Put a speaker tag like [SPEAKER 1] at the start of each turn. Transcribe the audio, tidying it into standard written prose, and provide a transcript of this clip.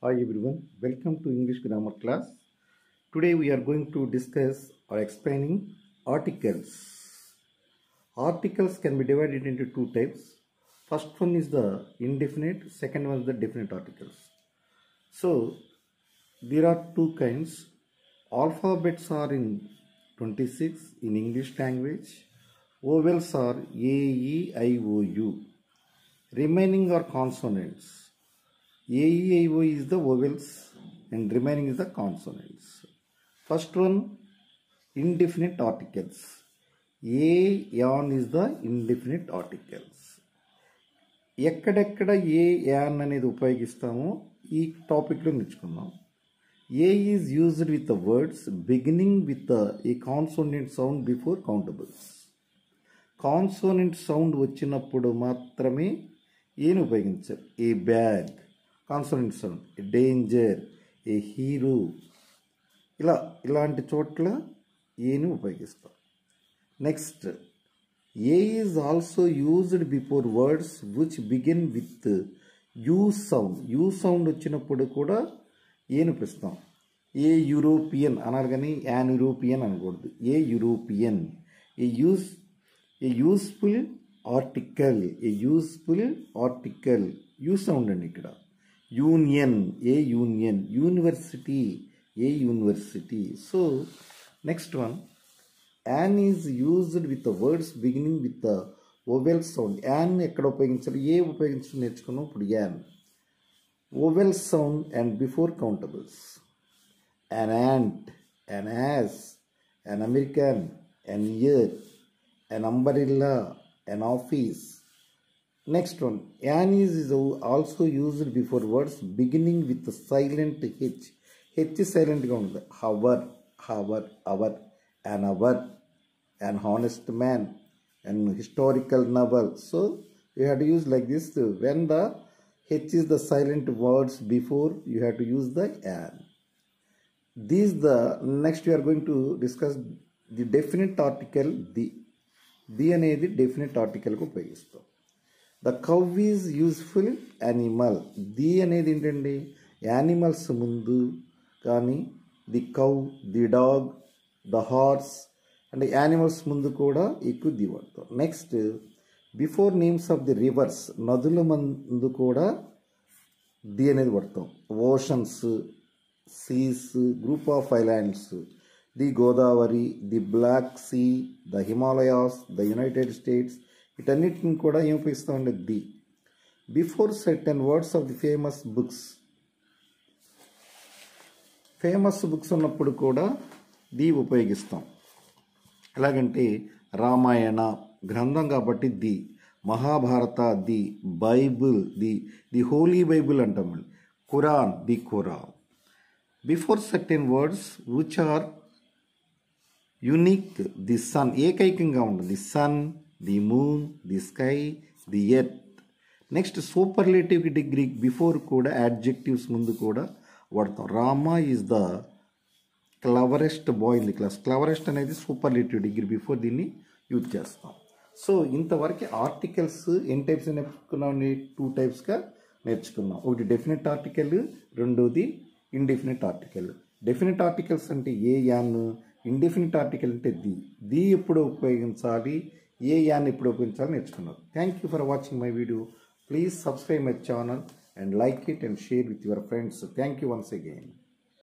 [SPEAKER 1] Hi everyone, welcome to English grammar class. Today we are going to discuss or explaining articles. Articles can be divided into two types. First one is the indefinite, second one is the definite articles. So there are two kinds. Alphabets are in 26 in English language. Vowels are A, E, I, O, U. Remaining are consonants. A, E, I, O is the vowels and remaining is the consonants. First one, indefinite articles. A, yan is the indefinite articles. ఎక్కడెక్కడ a an అనేది ఉపయోగిస్తామో ఈ టాపిక్లో నేర్చుకుందాం. A is used with the words beginning with a consonant sound before countables. Consonant sound వచ్చినప్పుడు మాత్రమే ఏని ఉపయోగించారు. A bag consonant sound, a danger, a hero, ఇలాంటి చోట్ల ఏని ఉపయోగిస్తాం. Next, a is also used before words which begin with U sound. U sound వచ్చినప్పుడు కూడా ఏని ఉపయోగిస్తాం. ఏ యూరోపియన్ అనాలి కానీ యాన్ యూరోపియన్ అనకూడదు. A European, a useful article, a useful article, U sound అండి ఇక్కడ. Union, a union, university, a university. So next one, an is used with the words beginning with the vowel sound. An ఎక్కడ ఉపయోగించాలి, a ఉపయోగించడం నేర్చుకున్నాం ఇప్పుడు. An vowel sound and before countables. an ant, an ass, an American, an year, an umbrella, an office. Next one, an is also used before words beginning with the silent H. H is silent గా ఉంది. hour, hour, an hour, an honest man, an historical novel. So you have to use like this. When the H is the silent words before, you have to use the an. Next we are going to discuss the definite article the. The అనేది definite ఆర్టికల్కి ఉపయోగిస్తాం. The cow is useful animal. The అనేది ఏంటండి, animals ముందు కానీ the cow, the dog, the horse అంటే animals ముందు కూడా ఎక్కువ ది వాడతాం. Next, before names of the rivers, నదుల ముందు కూడా ది అనేది వాడతాం. Oceans, seas, group of islands, the Godavari, the black sea, the Himalayas, the united states, వీటన్నిటిని కూడా ఏం ఉపయోగిస్తామంటే the. Before certain words of the famous books, famous books ఉన్నప్పుడు కూడా ది ఉపయోగిస్తాం. ఎలాగంటే రామాయణ గ్రంథం కాబట్టి the, Mahabharata the, Bible the holy Bible అంటాం. Quran the Quran. Before certain words which are unique, the sun ఏకైకంగా ఉంటుంది. The sun, the moon, the sky, the earth. Next, superlative degree before కూడా యాడ్జెక్టివ్స్ ముందు కూడా వాడతాం. Rama is the cleverest boy in the class. Cleverest అనేది superlative degree before దీన్ని use చేస్తాం. So ఇంతవరకు ఆర్టికల్స్ ఎన్ని టైప్స్ నేర్చుకున్నాం, టూ టైప్స్గా నేర్చుకున్నాం. ఒకటి డెఫినెట్ ఆర్టికల్, రెండోది ఇండెఫినెట్ ఆర్టికల్. డెఫినెట్ ఆర్టికల్స్ అంటే ఏ యాన్, ఇండెఫినిట్ ఆర్టికల్ అంటే ది ఎప్పుడు ఉపయోగించాలి, ఏ యాన్ ఎప్పుడు ఉపయోగించాలి నేర్చుకున్నారు. Thank you for watching my video. Please subscribe my channel and like it and share with your friends. Thank you once again.